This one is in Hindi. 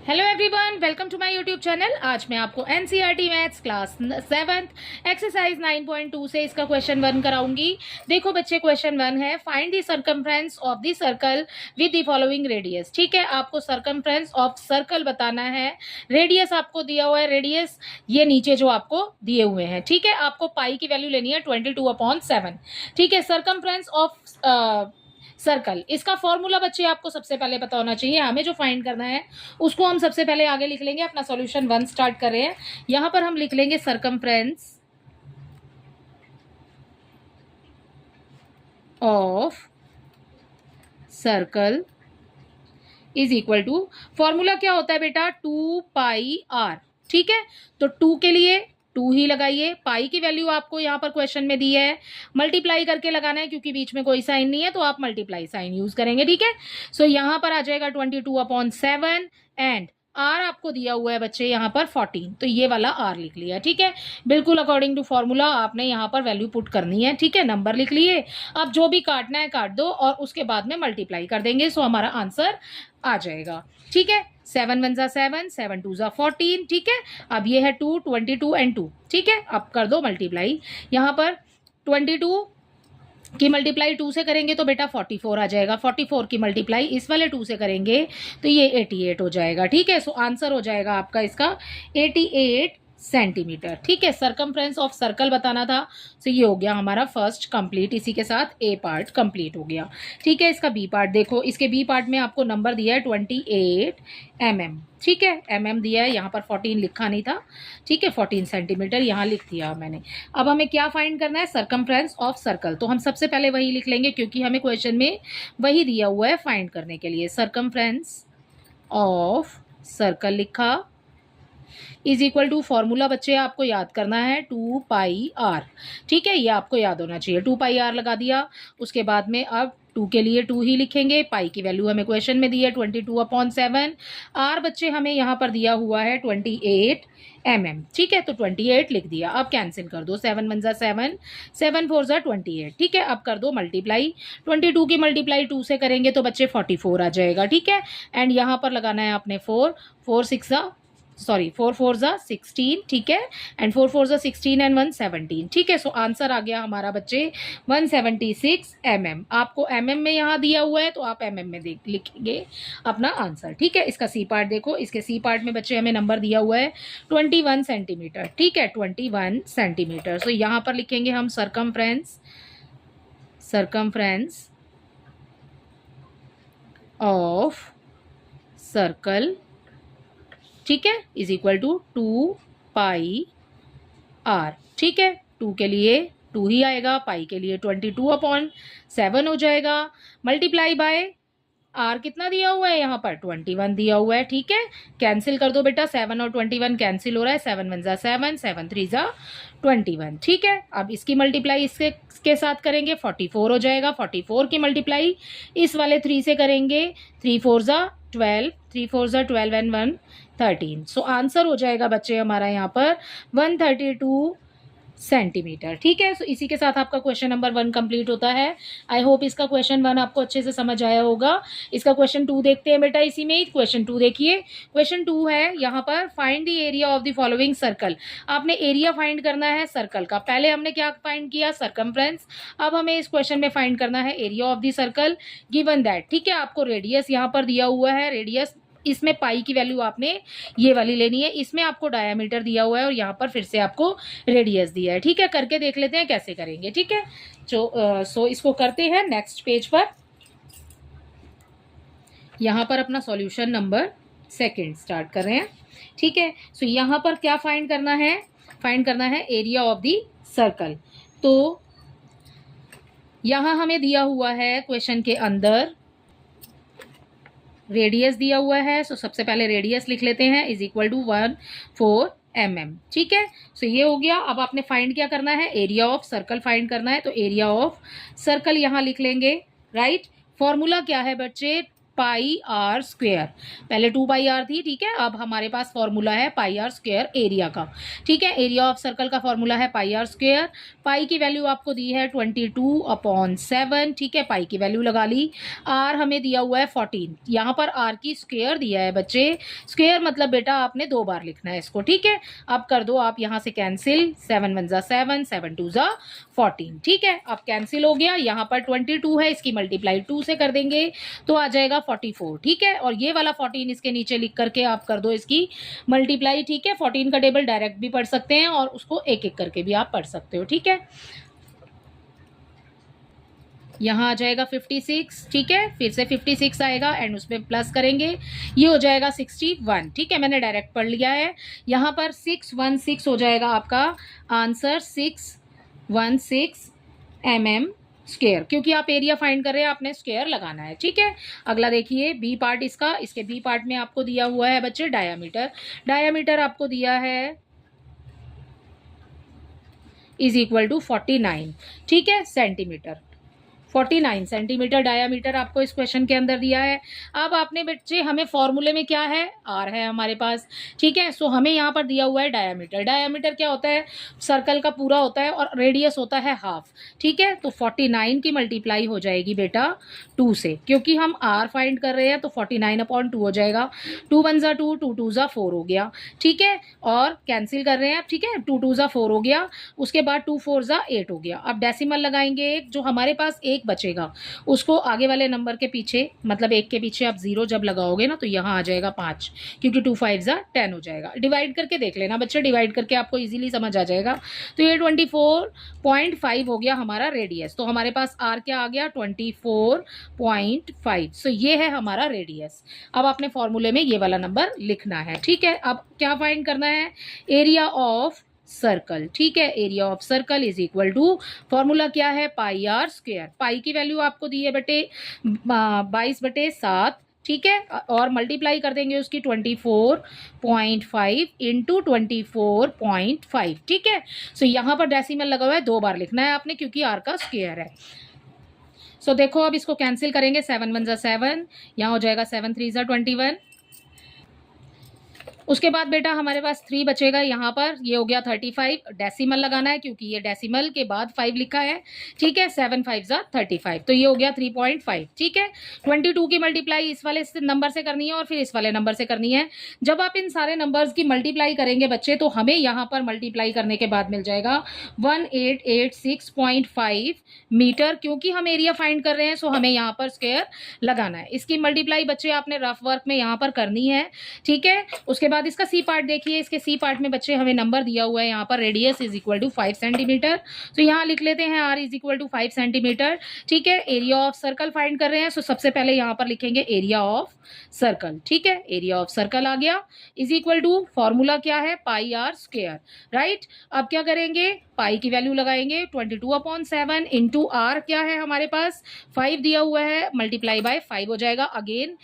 Hello everyone, welcome to my YouTube channel. आज मैं आपको NCERT maths class 7th exercise 9.2 से इसका क्वेश्चन 1 कराऊंगी। देखो बच्चे, क्वेश्चन 1 है find the circumference of the circle with the following radius. ठीक है, आपको सर्कमफ्रेंस ऑफ सर्कल बताना है। रेडियस आपको दिया हुआ है, रेडियस ये नीचे जो आपको दिए हुए हैं। ठीक है, आपको पाई की वैल्यू लेनी है 22/7। ठीक है, सर्कमफ्रेंस ऑफ सर्कल, इसका फॉर्मूला बच्चे आपको सबसे पहले पता होना चाहिए। हमें जो फाइंड करना है उसको हम सबसे पहले आगे लिख लेंगे। अपना सॉल्यूशन 1 स्टार्ट कर रहे हैं। यहां पर हम लिख लेंगे circumference of circle is equal to, formula क्या होता है बेटा, 2πr। ठीक है, तो 2 के लिए 2 ही लगाइए। पाई की वैल्यू आपको यहाँ पर क्वेश्चन में दी है, मल्टीप्लाई करके लगाना है क्योंकि बीच में कोई साइन नहीं है, तो आप मल्टीप्लाई साइन यूज करेंगे। ठीक है, सो यहाँ पर आ जाएगा 22/7 एंड आर आपको दिया हुआ है बच्चे यहाँ पर 14, तो ये वाला आर लिख लिया। ठीक है, बिल्कुल अकॉर्डिंग टू फॉर्मूला आपने यहाँ पर वैल्यू पुट करनी है। ठीक है, नंबर लिख लिए। अब जो भी काटना है काट दो और उसके बाद में मल्टीप्लाई कर देंगे, सो हमारा आंसर आ जाएगा। ठीक है, 7 1 7, 7 2 14। ठीक है, अब ये है 2, 22 एंड 2। ठीक है, अब कर दो मल्टीप्लाई। यहाँ पर 22 की मल्टीप्लाई 2 से करेंगे तो बेटा 44 आ जाएगा। 44 की मल्टीप्लाई इस वाले 2 से करेंगे तो ये 88 हो जाएगा। ठीक है, सो आंसर हो जाएगा आपका इसका 88 सेंटीमीटर। ठीक है, सर्कमफ्रेंस ऑफ सर्कल बताना था, तो ये हो गया हमारा फर्स्ट कंप्लीट। इसी के साथ ए पार्ट कंप्लीट हो गया। ठीक है, इसका बी पार्ट देखो। इसके बी पार्ट में आपको नंबर दिया है 28 mm। ठीक है, mm दिया है, यहाँ पर 14 लिखा नहीं था। ठीक है, 14 सेंटीमीटर यहाँ लिख दिया मैंने। अब हमें क्या फाइंड करना है, सर्कमफ्रेंस ऑफ सर्कल। तो हम सबसे पहले वही लिख लेंगे क्योंकि हमें क्वेश्चन में वही दिया हुआ है फाइंड करने के लिए। सर्कमफ्रेंस ऑफ सर्कल लिखा इज इक्वल टू, फॉर्मूला बच्चे आपको याद करना है 2πr। ठीक है, ये आपको याद होना चाहिए। 2πr लगा दिया, उसके बाद में अब 2 के लिए 2 ही लिखेंगे। पाई की वैल्यू हमें क्वेश्चन में दी है 22/7। आर बच्चे हमें यहाँ पर दिया हुआ है 28 mm। ठीक है, तो 28 लिख दिया। अब कैंसिल कर दो, 7 1 7, 7 4 28। ठीक है, अब कर दो मल्टीप्लाई। 22 की मल्टीप्लाई 2 से करेंगे तो बच्चे 44 आ जाएगा। ठीक है, एंड यहाँ पर लगाना है आपने 4 4 4 16। ठीक है, एंड 4 4 16 एंड 1 17। ठीक है, सो आंसर आ गया हमारा बच्चे 176 mm। आपको mm में यहाँ दिया हुआ है तो आप mm में लिखेंगे अपना आंसर। ठीक है, इसका सी पार्ट देखो। इसके सी पार्ट में बच्चे हमें नंबर दिया हुआ है 21 सेंटीमीटर। ठीक है, 21 सेंटीमीटर। सो यहाँ पर लिखेंगे हम सर्कमफ्रेंस ऑफ सर्कल, ठीक है, इज इक्वल टू 2πr। ठीक है, 2 के लिए 2 ही आएगा, पाई के लिए 22/7 हो जाएगा। मल्टीप्लाई बाय आर कितना दिया हुआ है यहाँ पर 21 दिया हुआ है। ठीक है, कैंसिल कर दो बेटा, 7 और 21 कैंसिल हो रहा है। 7 1 7, 7 3 21। ठीक है, अब इसकी मल्टीप्लाई इसके साथ करेंगे 44 हो जाएगा। 44 की मल्टीप्लाई इस वाले 3 से करेंगे, 3 4 12, 3 4 12 एंड 1 13। सो आंसर हो जाएगा बच्चे हमारा यहाँ पर 132 सेंटीमीटर। ठीक है, सो इसी के साथ आपका क्वेश्चन नंबर 1 कंप्लीट होता है। आई होप इसका क्वेश्चन 1 आपको अच्छे से समझ आया होगा। इसका क्वेश्चन 2 देखते हैं बेटा। इसी में क्वेश्चन 2 देखिए। क्वेश्चन 2 है यहाँ पर find the area of the following circle. आपने एरिया फाइंड करना है सर्कल का। पहले हमने क्या फाइंड किया, सर्कमफ्रेंस। अब हमें इस क्वेश्चन में फाइंड करना है area of the circle given that. ठीक है, आपको रेडियस यहाँ पर दिया हुआ है। रेडियस इसमें पाई की वैल्यू आपने ये वाली लेनी है। इसमें आपको डायामीटर दिया हुआ है और यहाँ पर फिर से आपको रेडियस दिया है। ठीक है, करके देख लेते हैं कैसे करेंगे। ठीक है, सो इसको करते हैं नेक्स्ट पेज पर। यहाँ पर अपना सॉल्यूशन नंबर 2 स्टार्ट कर रहे हैं। ठीक है, सो यहाँ पर क्या फाइंड करना है, एरिया ऑफ द सर्कल। तो यहाँ हमें दिया हुआ है क्वेश्चन के अंदर रेडियस दिया हुआ है। सो सबसे पहले रेडियस लिख लेते हैं, इज इक्वल टू 14 mm। ठीक है, सो ये हो गया। अब आपने फाइंड क्या करना है, एरिया ऑफ सर्कल फाइंड करना है। तो एरिया ऑफ सर्कल यहाँ लिख लेंगे। राइट, फॉर्मूला क्या है बच्चे, पाई आर स्क्वेयर। पहले 2 पाई आर थी, ठीक है। अब हमारे पास फॉर्मूला है पाई आर स्क्वेयर एरिया का, ठीक है। एरिया ऑफ सर्कल का फॉर्मूला है पाई आर स्क्वेयर। पाई की वैल्यू आपको दी है 22/7, ठीक है। पाई की वैल्यू लगा ली। आर हमें दिया हुआ है 14, यहाँ पर आर की स्क्वेयर दिया है बच्चे। स्क्वेयर मतलब बेटा आपने 2 बार लिखना है इसको, ठीक है। अब कर दो आप यहाँ से कैंसिल, 7 1 जा 7, 7 2 जा 14, ठीक है। अब कैंसिल हो गया। यहाँ पर 22 है, इसकी मल्टीप्लाई 2 से कर देंगे तो आ जाएगा 44, ठीक है। और ये वाला 14 इसके नीचे लिख करके आप कर दो इसकी मल्टीप्लाई, ठीक है। 14 का टेबल डायरेक्ट भी पढ़ सकते हैं और उसको एक एक करके भी आप पढ़ सकते हो, ठीक है। यहाँ आ जाएगा 56, ठीक है। फिर से 56 आएगा एंड उसमें प्लस करेंगे, ये हो जाएगा 61, ठीक है। मैंने डायरेक्ट पढ़ लिया है। यहाँ पर 616 हो जाएगा आपका आंसर, 616 mm स्क्वायर, क्योंकि आप एरिया फाइंड कर रहे हैं, आपने स्क्वायर लगाना है, ठीक है। अगला देखिए बी पार्ट इसका, इसके बी पार्ट में आपको दिया हुआ है बच्चे डायामीटर। डायामीटर आपको दिया है इज इक्वल टू 49, ठीक है, सेंटीमीटर। 49 सेंटीमीटर डायामीटर आपको इस क्वेश्चन के अंदर दिया है। अब आपने बच्चे हमें फॉर्मूले में क्या है, आर है हमारे पास, ठीक है। सो हमें यहाँ पर दिया हुआ है डायामीटर। डायामीटर क्या होता है, सर्कल का पूरा होता है और रेडियस होता है हाफ, ठीक है। तो 49 की मल्टीप्लाई हो जाएगी बेटा 2 से, क्योंकि हम आर फाइंड कर रहे हैं तो 49/2 हो जाएगा। 2 1 जा 2, 2 2 जा 4 हो गया, ठीक है। और कैंसिल कर रहे हैं आप, ठीक है। 2 2 जा 4 हो गया, उसके बाद 2 4 जा 8 हो गया। अब डेसिमल लगाएंगे, जो हमारे पास एक बचेगा उसको आगे वाले नंबर के पीछे, मतलब एक के पीछे आप 0 जब लगाओगे ना तो यहाँ आ जाएगा 5, क्योंकि 2 5 जा 10 हो जाएगा। डिवाइड करके देख लेना बच्चे, डिवाइड करके आपको इजीली समझ आ जाएगा। तो ये 24.5 हो गया हमारा रेडियस। तो हमारे पास आर क्या आ गया, 24.5। सो ये है हमारा रेडियस। अब आपने फॉर्मूले में ये वाला नंबर लिखना है, ठीक है। अब क्या फाइंड करना है, एरिया ऑफ सर्कल, ठीक है। Area of circle is equal to, formula क्या है, पाई आर स्क्वायर। पाई की वैल्यू आपको दी है बेटे 22/7, ठीक है। और मल्टीप्लाई कर देंगे उसकी 24.5 इंटू 24.5, ठीक है। सो यहाँ पर डेसिमल लगा हुआ है, 2 बार लिखना है आपने, क्योंकि आर का स्क्वायर है। सो देखो अब इसको कैंसिल करेंगे, 7 1 जा 7, यहाँ हो जाएगा 7 3 जा 21। उसके बाद बेटा हमारे पास 3 बचेगा, यहाँ पर ये हो गया 35। डेसिमल लगाना है क्योंकि ये डेसिमल के बाद 5 लिखा है, ठीक है। 7 5 जा 35, तो ये हो गया 3.5, ठीक है। 22 की मल्टीप्लाई इस वाले नंबर से करनी है और फिर इस वाले नंबर से करनी है। जब आप इन सारे नंबर्स की मल्टीप्लाई करेंगे बच्चे तो हमें यहाँ पर मल्टीप्लाई करने के बाद मिल जाएगा 1886.5 मीटर, क्योंकि हम एरिया फाइंड कर रहे हैं। सो हमें यहाँ पर स्क्वायर लगाना है। इसकी मल्टीप्लाई बच्चे आपने रफ वर्क में यहाँ पर करनी है, ठीक है। उसके बाद इसका सी पार्ट देखिए, इसके सी पार्ट में बच्चे हमें नंबर दिया हुआ है यहाँ पर, radius is equal to 5 centimetre. तो यहाँ लिख लेते हैं R is equal to 5 centimetre, ठीक है। एरिया ऑफ सर्कल फाइंड कर रहे हैं, सो सबसे पहले यहाँ पर लिखेंगे एरिया ऑफ सर्कल, ठीक है। एरिया ऑफ सर्कल आ गया इज इक्वल टू, फॉर्मूला क्या है, पाई आर स्क्वायर, राइट। अब क्या करेंगे, पाई की वैल्यू लगाएंगे 22/7 इंटू आर क्या है हमारे पास 5 दिया हुआ है, मल्टीप्लाई बाय 5 हो जाएगा। अगेन